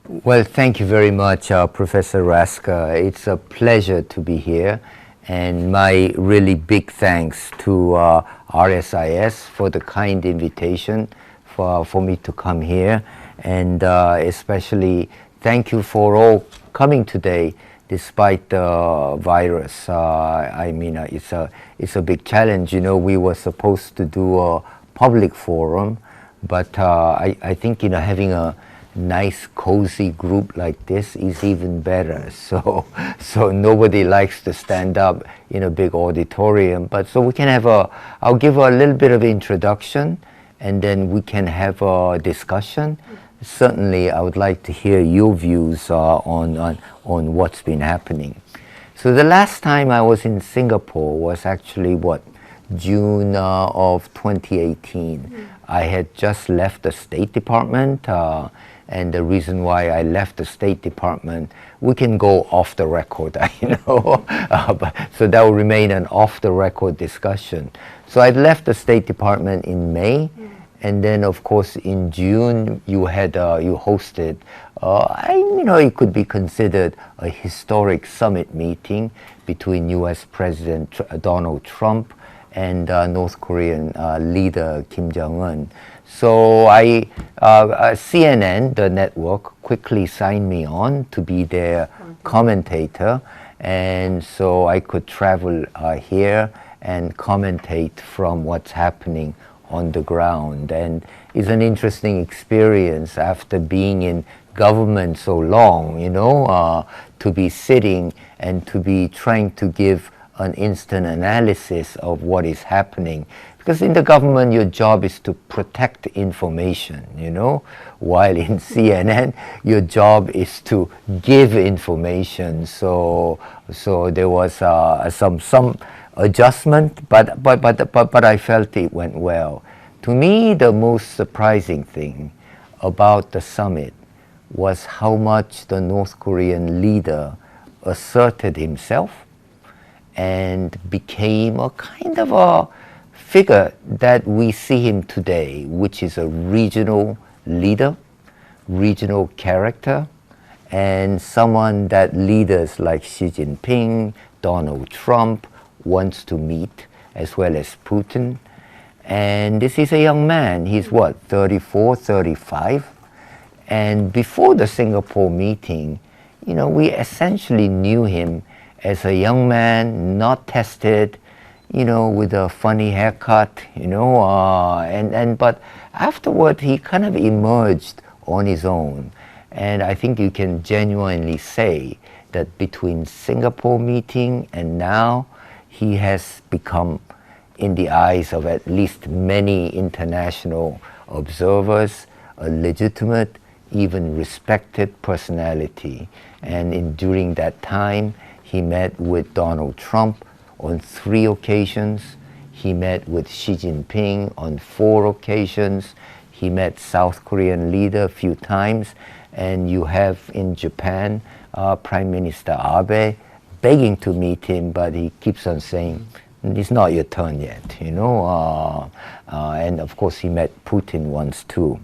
Well, thank you very much, Professor Raska. It's a pleasure to be here, and my really big thanks to RSIS for the kind invitation for me to come here, and especially thank you for all coming today despite the virus. It's a big challenge. You know, we were supposed to do a public forum, but I think having a nice cozy group like this is even better. So nobody likes to stand up in a big auditorium, but so we can have I'll give a little bit of introduction, and then we can have a discussion. Certainly I would like to hear your views on what's been happening. So the last time I was in Singapore was actually June of 2018. I had just left the State Department, and the reason why I left the State Department, we can go off the record, so that will remain an off-the-record discussion. So I left the State Department in May, and then of course in June you hosted, it could be considered a historic summit meeting between U.S. President Donald Trump and North Korean leader Kim Jong-un. So CNN, the network, quickly signed me on to be their commentator, and so I could travel here and commentate from what's happening on the ground. And it's an interesting experience after being in government so long, to be sitting and to be trying to give an instant analysis of what is happening. Because in the government, your job is to protect information, while in CNN, your job is to give information. So there was some adjustment, but I felt it went well. To me, the most surprising thing about the summit was how much the North Korean leader asserted himself and became a kind of a figure that we see him today, which is a regional leader, regional character, and someone that leaders like Xi Jinping, Donald Trump wants to meet, as well as Putin. And this is a young man. He's 34, 35. And before the Singapore meeting, we essentially knew him as a young man, not tested, with a funny haircut, but afterward he kind of emerged on his own. And I think you can genuinely say that between Singapore meeting and now, he has become, in the eyes of at least many international observers, a legitimate, even respected personality. And during that time, he met with Donald Trump on 3 occasions. He met with Xi Jinping on 4 occasions. He met South Korean leader a few times. And you have in Japan, Prime Minister Abe begging to meet him, but he keeps on saying, it's not your turn yet, and of course he met Putin once too.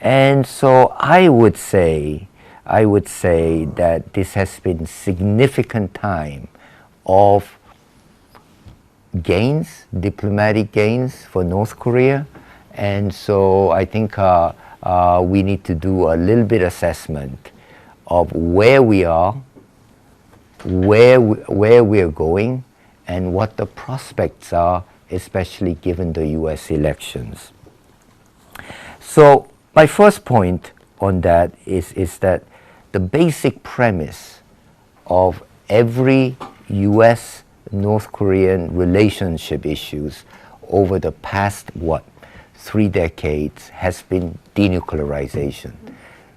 And so I would say that this has been significant time of gains, diplomatic gains for North Korea. And so I think we need to do a little bit assessment of where we are, where we are going, and what the prospects are, especially given the US elections. So my first point on that is that the basic premise of every US North Korean relationship issues over the past 3 decades has been denuclearization.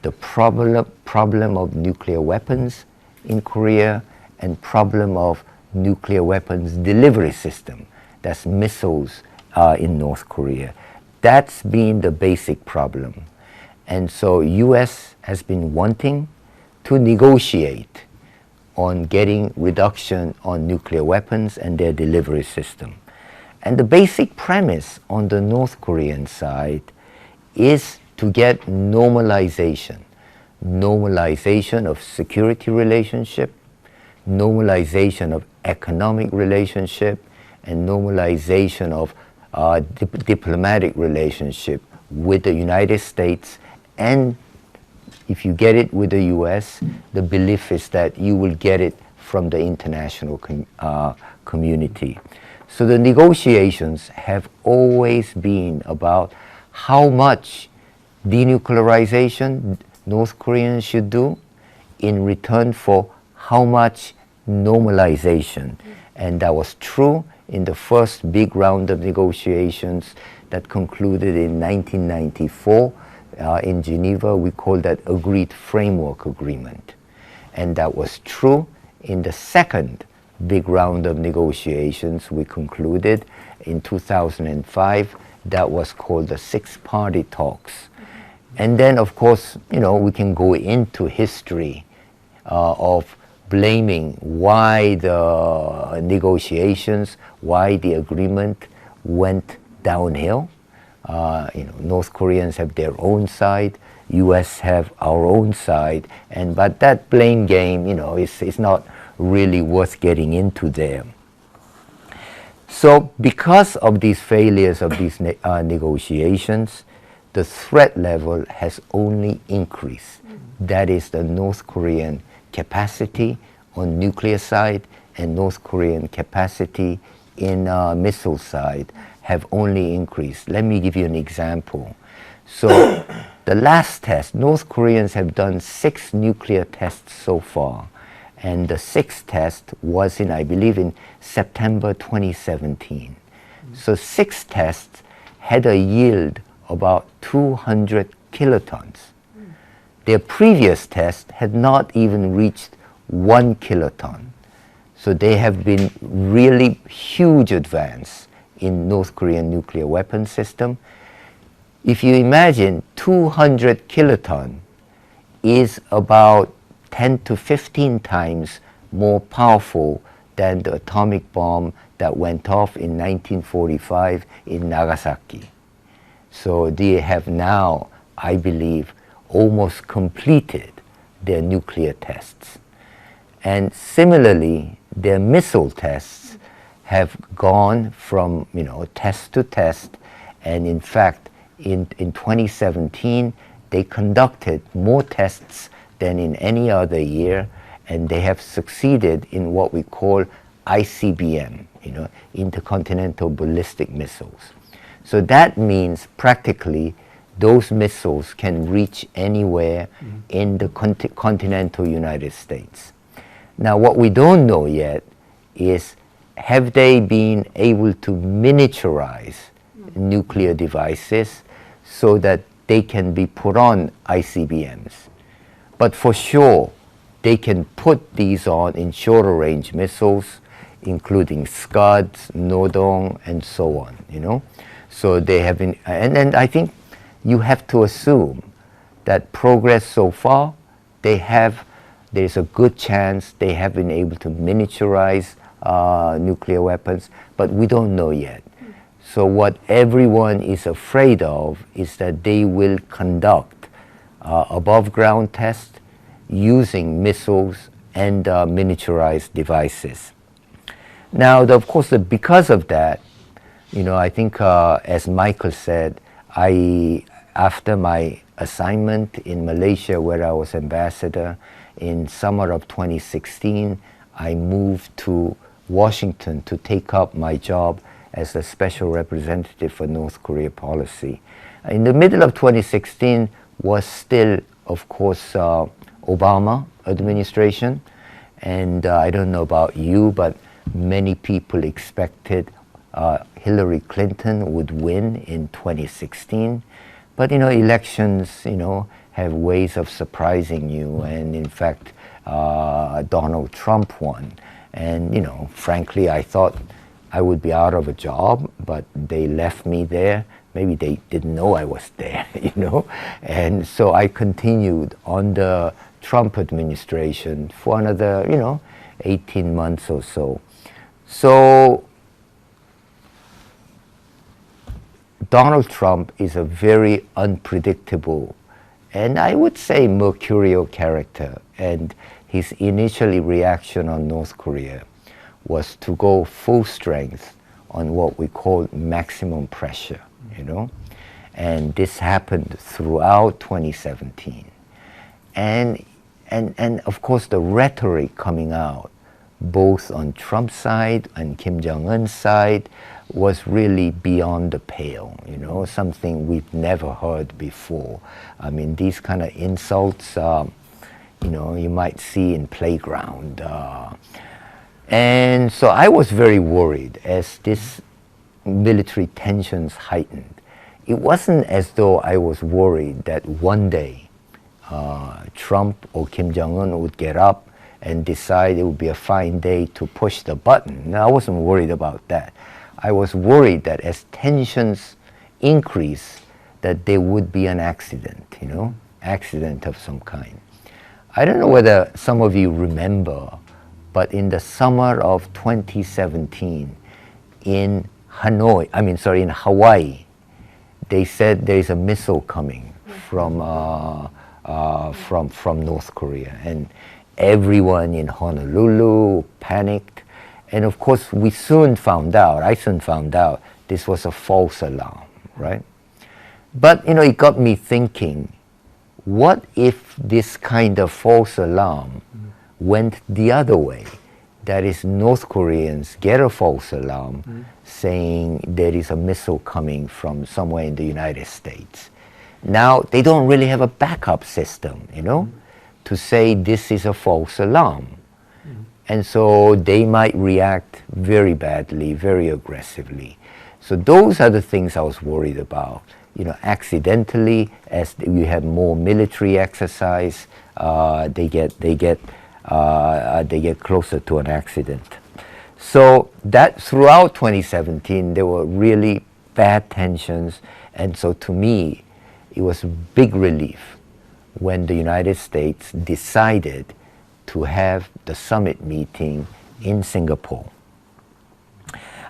The problem of nuclear weapons in Korea, and problem of nuclear weapons delivery system, that's missiles in North Korea. That's been the basic problem. And so US has been wanting to negotiate on getting reduction on nuclear weapons and their delivery system. And the basic premise on the North Korean side is to get normalization, normalization of security relationship, normalization of economic relationship, and normalization of diplomatic relationship with the United States. And if you get it with the US, the belief is that you will get it from the international community. So the negotiations have always been about how much denuclearization North Koreans should do in return for how much normalization. And that was true in the first big round of negotiations that concluded in 1994 in Geneva. We call that Agreed Framework Agreement. And that was true in the second big round of negotiations we concluded in 2005. That was called the Six-Party Talks. And then, of course, we can go into history of blaming why the negotiations, why the agreement went downhill. North Koreans have their own side, U.S. have our own side, but that blame game, is not really worth getting into there. So because of these failures of these negotiations, the threat level has only increased. That is the North Korean capacity on nuclear side and North Korean capacity in missile side have only increased. Let me give you an example. So the last test, North Koreans have done 6 nuclear tests so far. And the 6th test was I believe in September 2017. So 6 tests had a yield about 200 kilotons. Their previous test had not even reached 1 kiloton. So they have been really huge advance in North Korean nuclear weapon system. If you imagine 200 kiloton is about 10 to 15 times more powerful than the atomic bomb that went off in 1945 in Nagasaki. So they have now, I believe, almost completed their nuclear tests. And similarly, their missile tests have gone from test to test, and in fact, in 2017, they conducted more tests than in any other year, and they have succeeded in what we call ICBM, intercontinental ballistic missiles. So that means practically those missiles can reach anywhere in the continental United States. Now, what we don't know yet is, have they been able to miniaturize nuclear devices so that they can be put on ICBMs? But for sure, they can put these on in shorter range missiles, including Scuds, Nodong, and so on, So they have been, and I think you have to assume that progress so far, there's a good chance they have been able to miniaturize nuclear weapons, but we don't know yet. So what everyone is afraid of is that they will conduct above ground tests using missiles and miniaturized devices. Now, of course, because of that, I think as Michael said, after my assignment in Malaysia, where I was ambassador in summer of 2016, I moved to Washington to take up my job as a special representative for North Korea policy. In the middle of 2016 was still, of course, Obama administration, and I don't know about you, but many people expected Hillary Clinton would win in 2016. But elections, have ways of surprising you, and in fact, Donald Trump won. And frankly, I thought I would be out of a job, but they left me there. Maybe they didn't know I was there, And so I continued on the Trump administration for another, 18 months or so. So Donald Trump is a very unpredictable and I would say mercurial character. And his initial reaction on North Korea was to go full strength on what we call maximum pressure, you know. And this happened throughout 2017. And of course the rhetoric coming out, both on Trump's side and Kim Jong-un's side, was really beyond the pale, you know, something we've never heard before. I mean, these kind of insults, you know, you might see in playground. And so I was very worried as this military tensions heightened. It wasn't as though I was worried that one day Trump or Kim Jong-un would get up and decide it would be a fine day to push the button. No, I wasn't worried about that. I was worried that as tensions increase, that there would be an accident, you know, accident of some kind. I don't know whether some of you remember, but in the summer of 2017, in Hawaii, they said there is a missile coming from North Korea, and everyone in Honolulu panicked. And of course, I soon found out this was a false alarm, right? But, you know, it got me thinking, what if this kind of false alarm went the other way? That is, North Koreans get a false alarm saying there is a missile coming from somewhere in the United States. Now, they don't really have a backup system, you know, to say this is a false alarm. And so they might react very badly, very aggressively. So those are the things I was worried about. You know, accidentally, as we have more military exercise, they get closer to an accident. So that throughout 2017, there were really bad tensions. And so to me, it was a big relief when the United States decided to have the summit meeting in Singapore.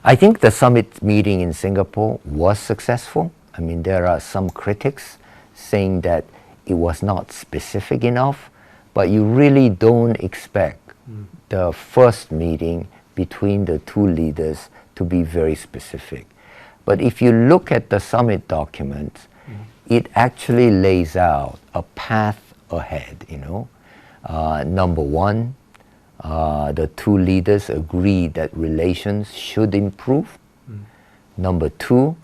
I think the summit meeting in Singapore was successful. I mean, there are some critics saying that it was not specific enough, but you really don't expect the first meeting between the two leaders to be very specific. But if you look at the summit documents, it actually lays out a path ahead, you know. Number one, the two leaders agreed that relations should improve. Number two,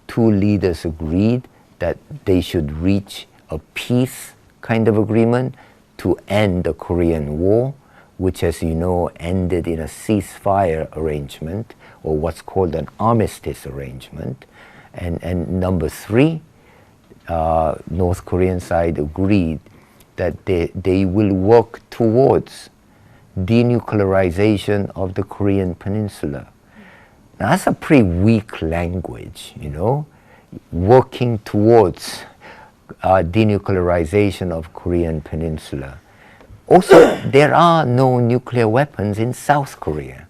two leaders agreed that they should reach a peace kind of agreement to end the Korean War, which, as you know, ended in a ceasefire arrangement, or what's called an armistice arrangement. And number three, North Korean side agreed that they will work towards denuclearization of the Korean Peninsula. Now, that's a pretty weak language, you know, working towards denuclearization of Korean Peninsula. Also, there are no nuclear weapons in South Korea.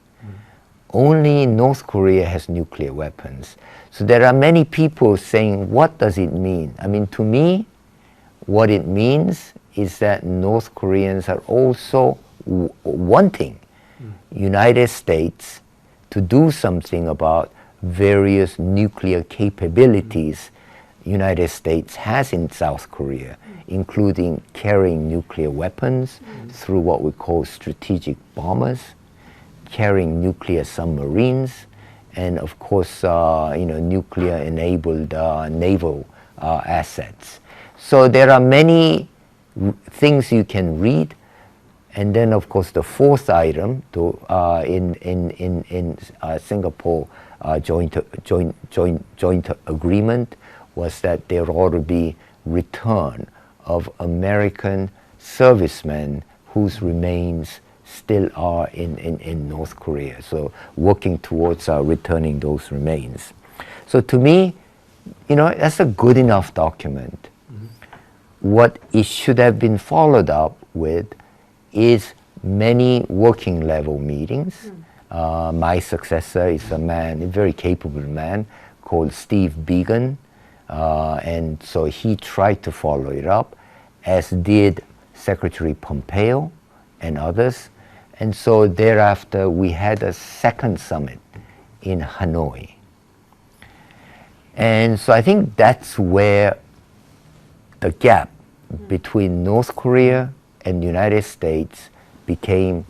Only North Korea has nuclear weapons. So there are many people saying, what does it mean? I mean, to me, what it means is that North Koreans are also wanting United States to do something about various nuclear capabilities United States has in South Korea, including carrying nuclear weapons through what we call strategic bombers, carrying nuclear submarines, and of course, nuclear-enabled naval assets. So there are many things you can read, and then of course the fourth item in Singapore joint agreement was that there ought to be return of American servicemen whose remains still are in North Korea. So working towards returning those remains. So to me, you know, that's a good enough document. What it should have been followed up with is many working level meetings. My successor is a very capable man called Steve Biegun. And so he tried to follow it up. as did Secretary Pompeo and others. And so thereafter, we had a second summit in Hanoi. And so I think that's where the gap between North Korea and the United States became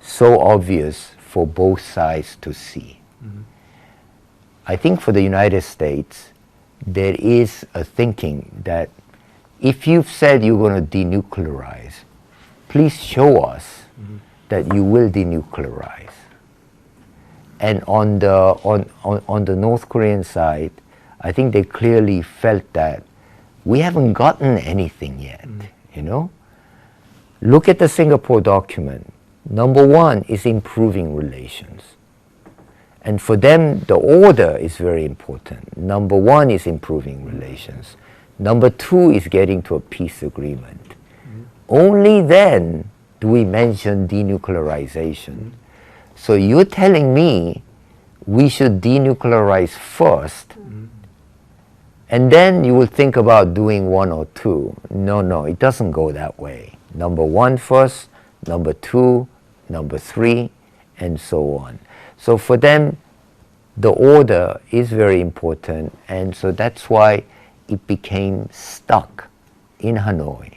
so obvious for both sides to see. I think for the United States, there is a thinking that if you've said you're going to denuclearize, please show us that you will denuclearize. And on the North Korean side, I think they clearly felt that we haven't gotten anything yet, you know? Look at the Singapore document. Number one is improving relations. And for them, the order is very important. Number one is improving relations. Number two is getting to a peace agreement. Only then do we mention denuclearization. So you're telling me we should denuclearize first, and then you will think about doing one or two. No, it doesn't go that way. Number one first, number two, number three, and so on. So for them, the order is very important, and so that's why it became stuck in Hanoi,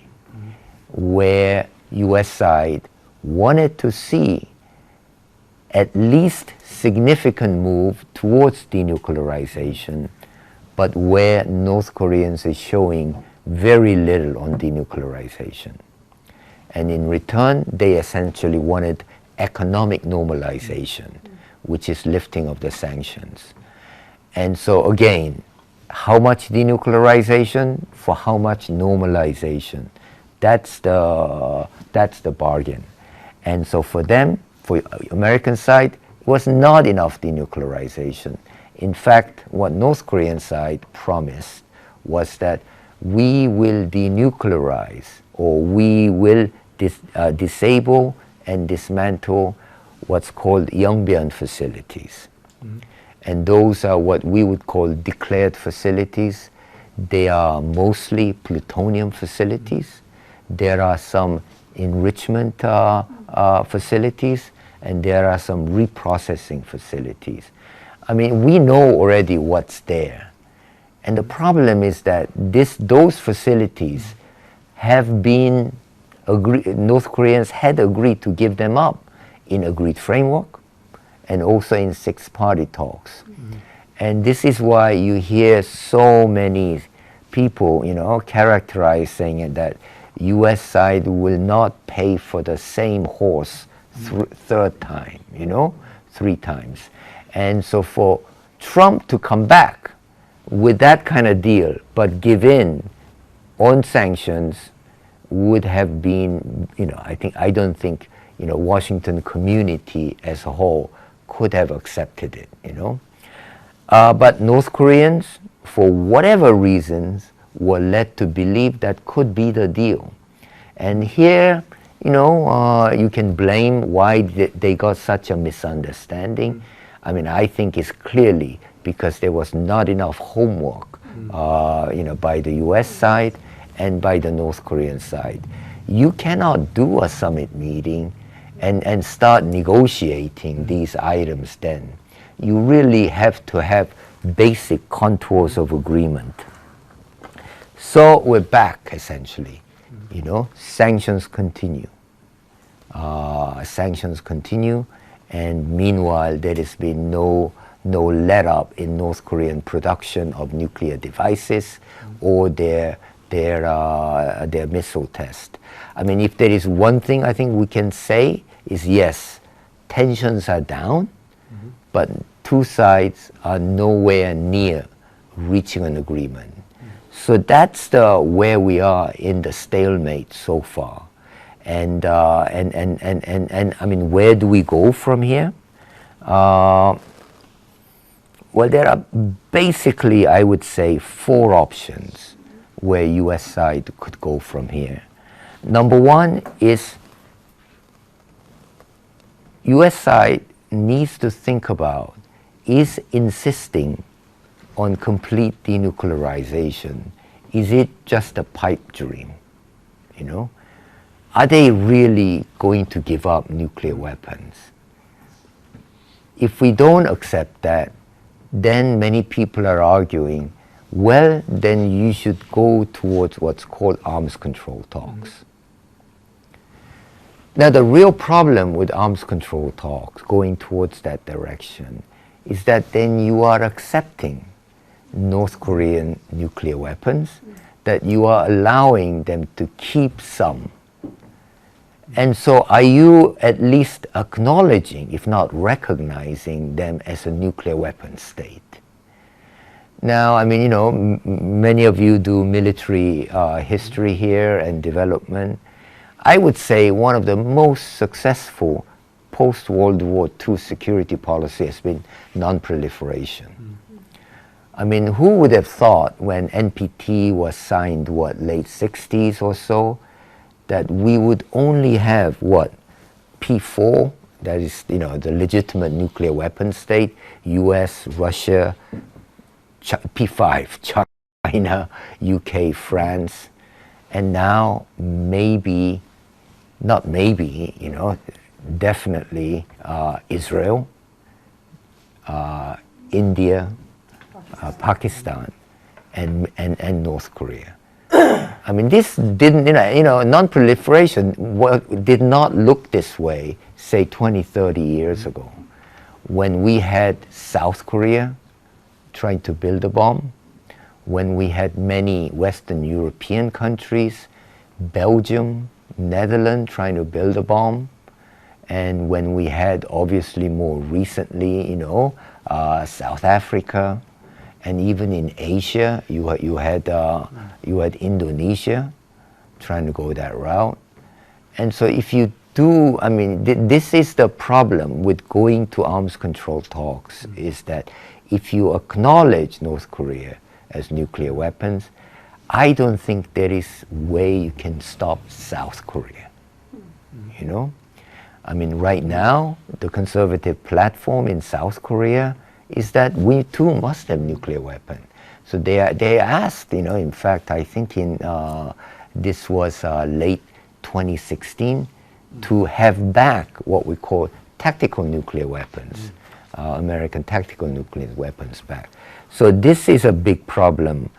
where US side wanted to see at least significant move towards denuclearization, but where North Koreans is showing very little on denuclearization. And in return, they essentially wanted economic normalization, which is lifting of the sanctions. And so again, how much denuclearization for how much normalization? That's the bargain. And so for them, for American side, it was not enough denuclearization. In fact, what North Korean side promised was that we will denuclearize, or we will disable and dismantle what's called Yongbyon facilities. And those are what we would call declared facilities. They are mostly plutonium facilities. There are some enrichment facilities, and there are some reprocessing facilities. I mean, we know already what's there. And the problem is that those facilities have been North Koreans had agreed to give them up in agreed framework and also in six-party talks. And this is why you hear so many people, characterize saying that US side will not pay for the same horse third time, 3 times. And so for Trump to come back with that kind of deal, but give in on sanctions would have been, I don't think, Washington community as a whole could have accepted it, But North Koreans, for whatever reasons, were led to believe that could be the deal. And here, you can blame why they got such a misunderstanding. I mean, I think it's clearly because there was not enough homework, by the US side and by the North Korean side. You cannot do a summit meeting and start negotiating these items then. You really have to have basic contours of agreement. So we're back, essentially. Sanctions continue. Sanctions continue, and meanwhile, there has been no let-up in North Korean production of nuclear devices or their missile test. I mean, if there is one thing I think we can say is yes, tensions are down, but two sides are nowhere near reaching an agreement. So that's where we are in the stalemate so far. And I mean, where do we go from here? Well, there are basically, I would say, 4 options where US side could go from here. Number one is US side needs to think about, is insisting on complete denuclearization, is it just a pipe dream? you know. Are they really going to give up nuclear weapons? If we don't accept that, then many people are arguing, well, then you should go towards what's called arms control talks. Now, the real problem with arms control talks, going towards that direction, is that then you are accepting North Korean nuclear weapons, that you are allowing them to keep some. And so are you at least acknowledging, if not recognizing them as a nuclear weapon state? Now, I mean, you know, many of you do military history here and development. I would say one of the most successful post-World War II security policy has been non-proliferation. I mean, who would have thought when NPT was signed, what, late 60s or so, that we would only have, what, P4, that is, you know, the legitimate nuclear weapon state, US, Russia, P5, China, UK, France, and now maybe, not maybe, you know, definitely Israel, India, Pakistan, and North Korea. I mean, this didn't, you know, non-proliferation did not look this way, say, 20, 30 years ago, when we had South Korea trying to build a bomb, when we had many Western European countries, Belgium, Netherlands trying to build a bomb, and when we had, obviously more recently, you know, South Africa, and even in Asia, you had Indonesia trying to go that route. And so if you do, I mean, this is the problem with going to arms control talks, is that if you acknowledge North Korea as nuclear weapons, I don't think there is a way you can stop South Korea, you know? I mean, right now, the conservative platform in South Korea is that we too must have nuclear weapon. So they asked, you know, in fact, I think in, this was late 2016, to have back what we call tactical nuclear weapons, American tactical nuclear weapons back. So this is a big problem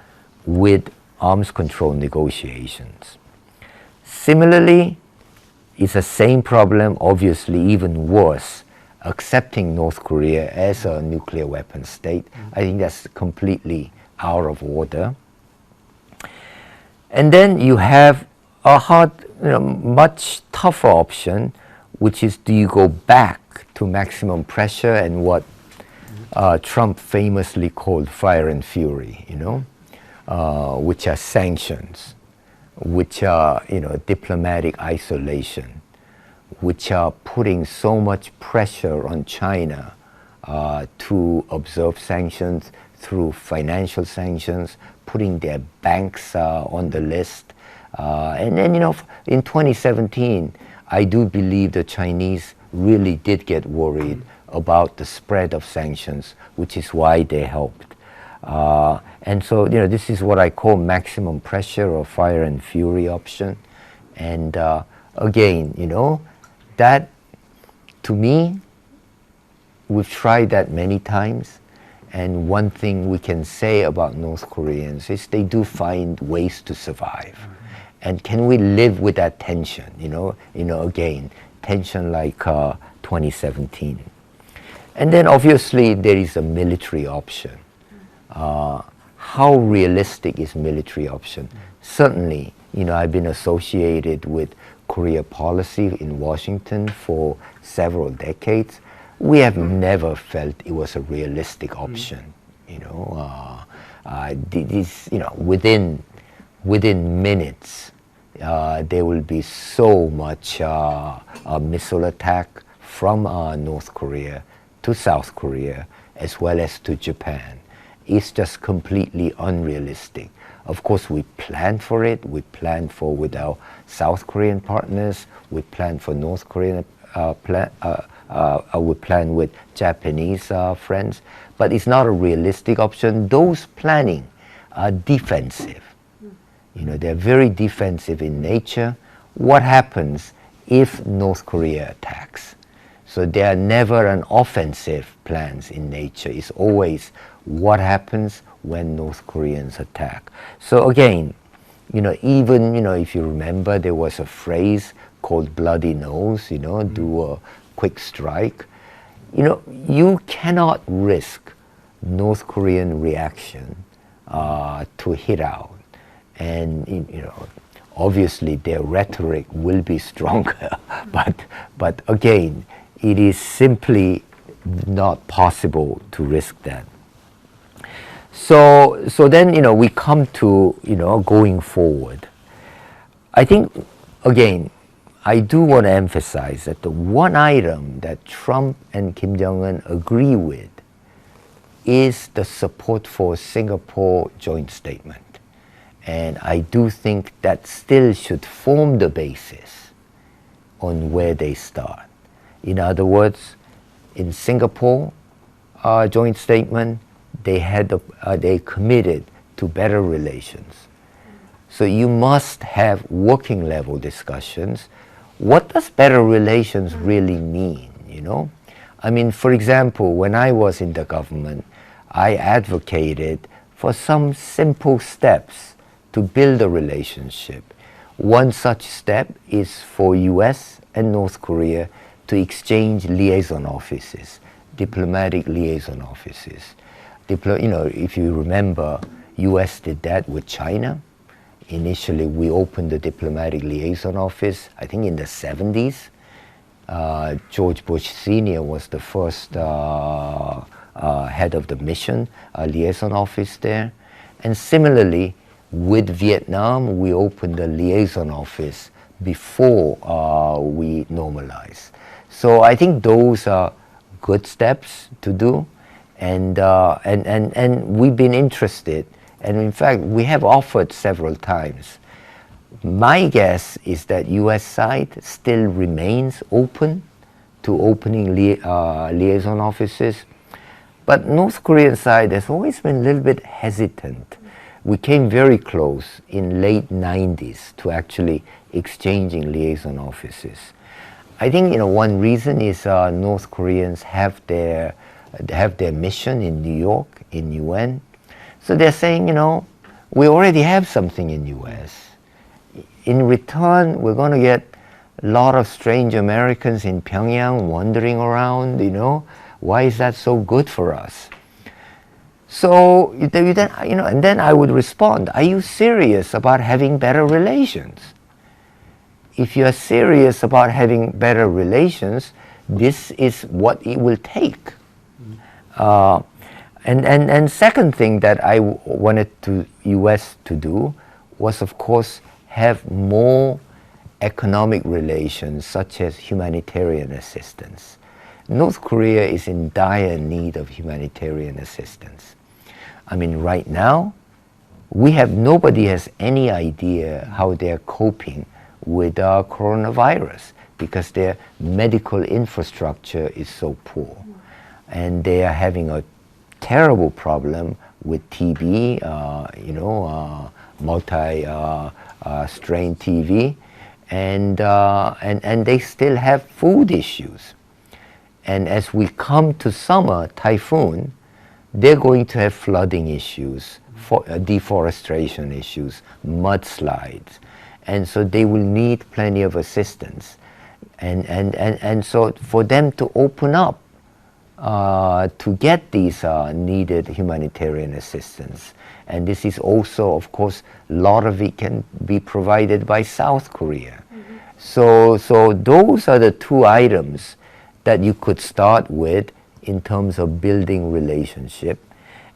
with arms control negotiations. Similarly, it's the same problem, obviously even worse, accepting North Korea as a nuclear weapon state. I think that's completely out of order. And then you have a hard, you know, much tougher option, which is, do you go back to maximum pressure and what Trump famously called fire and fury, you know, which are sanctions, which are, you know, diplomatic isolation, which are putting so much pressure on China to observe sanctions through financial sanctions, putting their banks on the list. And then, you know, in 2017, I do believe the Chinese really did get worried about the spread of sanctions, which is why they helped. And so, you know, this is what I call maximum pressure or fire and fury option. And again, you know, that, to me, we've tried that many times. And one thing we can say about North Koreans is they do find ways to survive. And can we live with that tension, you know, again, tension like 2017. And then obviously there is a military option. How realistic is military option? Certainly, you know, I've been associated with Korea policy in Washington for several decades. We have never felt it was a realistic option, you know. This, you know, within minutes, there will be so much missile attack from North Korea to South Korea, as well as to Japan. It's just completely unrealistic. Of course, we plan for it. We plan for with our South Korean partners. We plan for North Korean we plan with Japanese friends. But it's not a realistic option. Those planning are defensive. They're very defensive in nature. What happens if North Korea attacks? So they are never an offensive plans in nature. It's always what happens when North Koreans attack. So again, even, if you remember, there was a phrase called bloody nose, do a quick strike. You cannot risk North Korean reaction to hit out. And, obviously their rhetoric will be stronger, but again, it is simply not possible to risk that. So then, we come to, going forward. I think, again, I do want to emphasize that the one item that Trump and Kim Jong-un agree with is the support for Singapore joint statement. And I do think that still should form the basis on where they start. In other words, in Singapore joint statement, they committed to better relations. So you must have working level discussions. What does better relations really mean, I mean, for example, when I was in the government, I advocated for some simple steps to build a relationship. One such step is for US and North Korea to exchange liaison offices, diplomatic liaison offices. If you remember, US did that with China. Initially, we opened the diplomatic liaison office, I think in the 70s. George Bush Sr. was the first head of the mission liaison office there. And similarly, with Vietnam, we opened the liaison office before we normalized. So I think those are good steps to do, and we've been interested, and in fact we have offered several times. My guess is that U.S. side still remains open to opening liaison offices, but North Korean side has always been a little bit hesitant. We came very close in late 90s to actually exchanging liaison offices. I think one reason is North Koreans have their mission in New York, in UN. So they're saying, we already have something in US. In return, we're going to get a lot of strange Americans in Pyongyang wandering around, Why is that so good for us? So then, and then I would respond, are you serious about having better relations? If you are serious about having better relations, this is what it will take. And second thing that I wanted to U.S. to do was, of course, have more economic relations, such as humanitarian assistance. North Korea is in dire need of humanitarian assistance. I mean, right now, nobody has any idea how they're coping with coronavirus because their medical infrastructure is so poor. And they are having a terrible problem with TB, multi-strain TB, and they still have food issues. And as we come to summer, typhoon, they're going to have flooding issues, deforestation issues, mudslides. And so they will need plenty of assistance. And so for them to open up to get these needed humanitarian assistance. And this is also, of course, a lot of it can be provided by South Korea. So those are the two items that you could start with in terms of building relationship.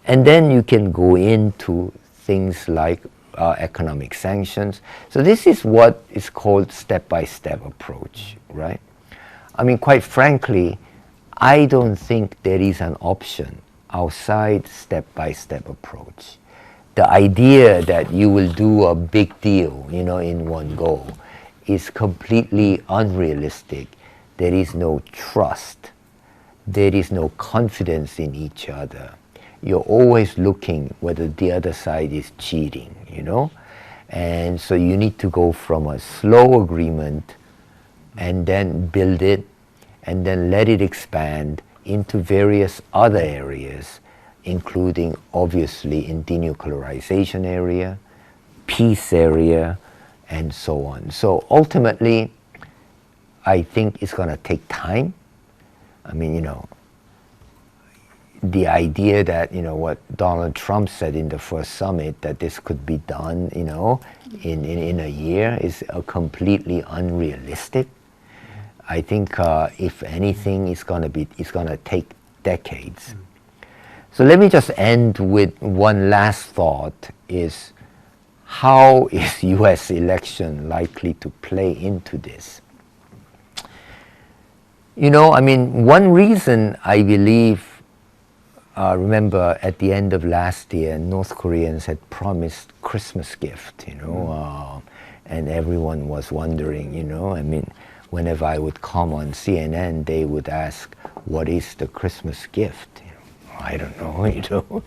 And then you can go into things like economic sanctions. So this is what is called step-by-step approach, right? I mean, quite frankly, I don't think there is an option outside step-by-step approach. The idea that you will do a big deal, in one go is completely unrealistic. There is no trust. There is no confidence in each other. You're always looking whether the other side is cheating, And so you need to go from a slow agreement and then build it and then let it expand into various other areas, including obviously in denuclearization area, peace area, and so on. So ultimately, I think it's going to take time. I mean, the idea that, what Donald Trump said in the first summit, that this could be done, in a year is completely unrealistic. I think if anything, it's going to take decades. So let me just end with one last thought is, how is U.S. election likely to play into this? One reason I believe, remember at the end of last year, North Koreans had promised Christmas gift, and everyone was wondering, whenever I would come on CNN, they would ask, what is the Christmas gift? I don't know,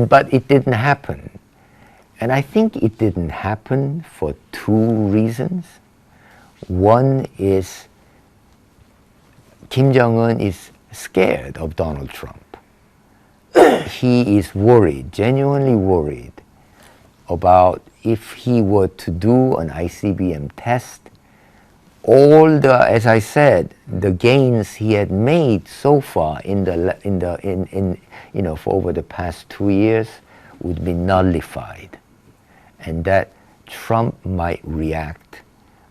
but it didn't happen. And I think it didn't happen for two reasons. One is Kim Jong-un is scared of Donald Trump. He is worried, genuinely worried, about if he were to do an ICBM test, all the, as I said, the gains he had made so far for over the past 2 years would be nullified, and that Trump might react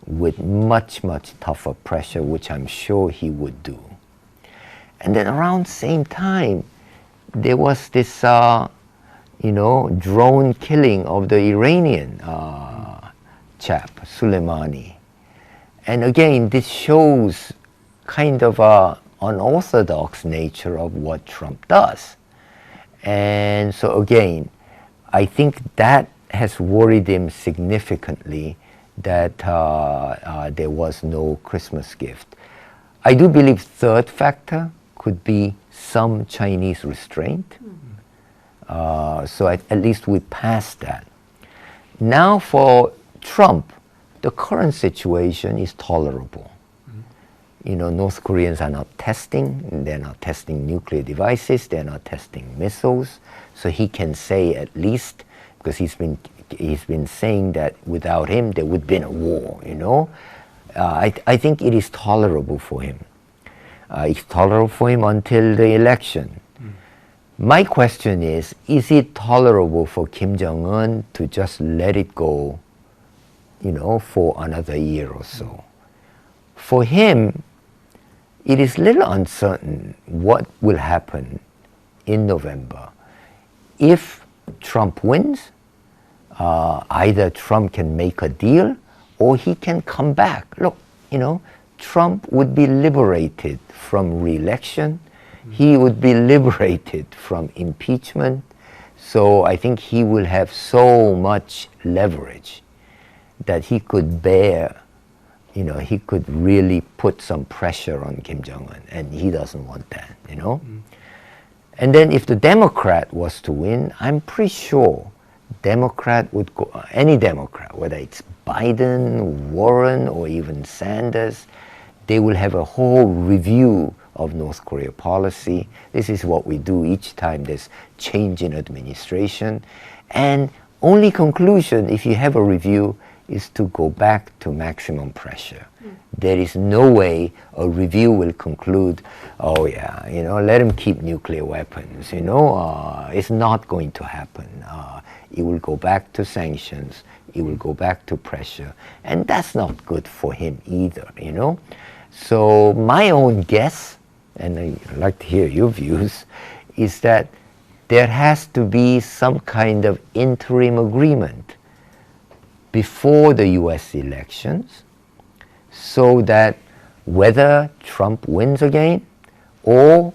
with much, much tougher pressure, which I'm sure he would do. And then around the same time, there was this, drone killing of the Iranian chap, Soleimani. And again, this shows kind of an unorthodox nature of what Trump does. And so again, I think that has worried him significantly, that there was no Christmas gift. I do believe third factor could be some Chinese restraint. So at least we passed that. Now for Trump, the current situation is tolerable. North Koreans are not testing. They're not testing nuclear devices. They're not testing missiles. So he can say at least, because he's been saying that without him there would have been a war. I think it is tolerable for him. It's tolerable for him until the election. My question is it tolerable for Kim Jong-un to just let it go, for another year or so? For him, it is little uncertain what will happen in November. If Trump wins, either Trump can make a deal or he can come back. Look, Trump would be liberated from re-election. He would be liberated from impeachment. So I think he will have so much leverage that he could bear, he could really put some pressure on Kim Jong-un, and he doesn't want that, And then if the Democrat was to win, I'm pretty sure Democrat would go, any Democrat, whether it's Biden, Warren, or even Sanders, they will have a whole review of North Korea policy. This is what we do each time there's change in administration. And only conclusion, if you have a review, is to go back to maximum pressure. There is no way a review will conclude, oh yeah, let him keep nuclear weapons. It's not going to happen. It will go back to sanctions. It will go back to pressure. And that's not good for him either, So my own guess, and I'd like to hear your views, is that there has to be some kind of interim agreement before the U.S. elections, so that whether Trump wins again or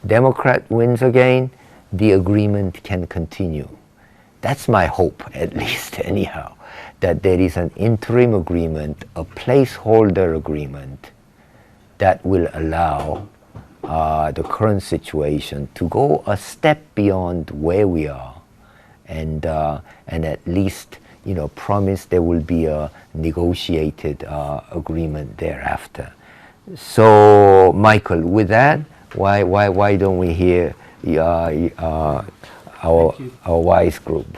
Democrat wins again, the agreement can continue. That's my hope, at least anyhow, that there is an interim agreement, a placeholder agreement that will allow the current situation to go a step beyond where we are and at least promise there will be a negotiated agreement thereafter. So, Michael, with that, why don't we hear our wise group?